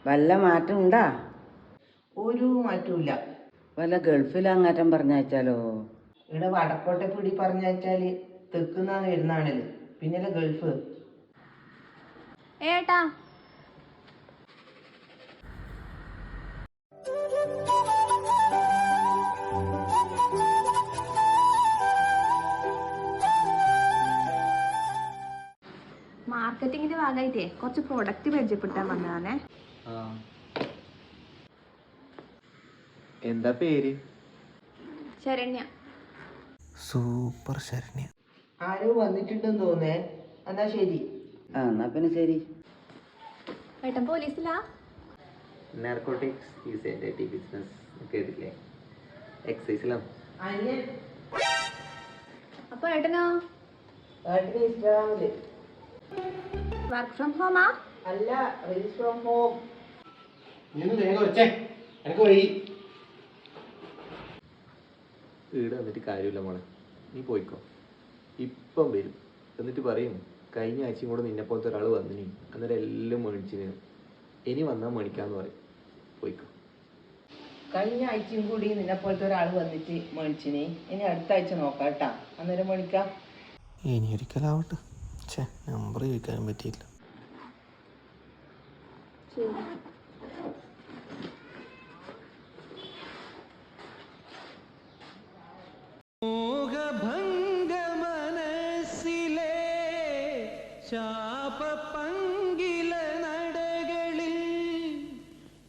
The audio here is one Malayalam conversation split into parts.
വല്ല മാറ്റം ഉണ്ടാ? ഒരു മാറ്റമില്ല. വല്ല ഗൾഫിൽ അങ്ങാറ്റം പറഞ്ഞയച്ചാലോ? ഇവിടെ വടക്കോട്ടെ പിടി പറഞ്ഞയച്ചാല് തെക്കുന്നാന്ന് വരുന്നാണല്ലോ, പിന്നല്ലേ ഗൾഫ്. ഏട്ടാ മാർക്കറ്റിങ്ങിന്റെ ഭാഗമായിട്ടേ കുറച്ച് പ്രൊഡക്റ്റ് പരിചയപ്പെട്ടാൻ വന്നതാണേ. എന്താ പേര്? ശരണ്യ. സൂപ്പർ ശരണ്യ. ആരോ വന്നിട്ടുണ്ടെന്ന് തോന്നേ. എന്നാ ശരി. എന്നാ പിന്നെ ശരി. ഏട്ടൻ പോലീസിലാ? നാർക്കോട്ടിക്സ് ഈസ് എ ഡേറ്റി ബിസിനസ് കേട്ടില്ലേ? എക്സൈസിലാണ്. അപ്പൊ ഏട്ടനോ? ഇൻസ്റ്റാഗ്രാമില്. Work from ഹോമാ? അല്ല, റീൽസ് ഫ്രം ഹോം. വീട് വന്നിട്ട് കാര്യമില്ല മോളെ, നീ പോയിക്കോ. ഇപ്പം വരും. എന്നിട്ട് പറയും കഴിഞ്ഞ ആഴ്ചയും കൂടെ നിന്നെ പോലത്തെ ഒരാൾ വന്നിനി, അന്നേരം എല്ലാം മേടിച്ചിന്, ഇനി വന്നാൽ മേടിക്കാന്ന് പറയും. പോയിക്കോ. കഴിഞ്ഞ ആഴ്ചയും കൂടി നിന്നെ പോലത്തെ ഒരാൾ വന്നിട്ട് മേടിച്ചിനി, ഇനി അടുത്ത ആഴ്ച നോക്കാം കേട്ടാ, അന്നേരം മേടിക്കാം. ഇനി ഒരിക്കലാവട്ടെ. നമ്പർ ചോദിക്കാനും പറ്റിയില്ല. മോഹഭംഗ മനസ്സിലെ ശാപപങ്കില നടകളിൽ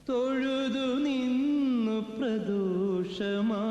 തൊഴുതു നിന്നു പ്രദോഷമാ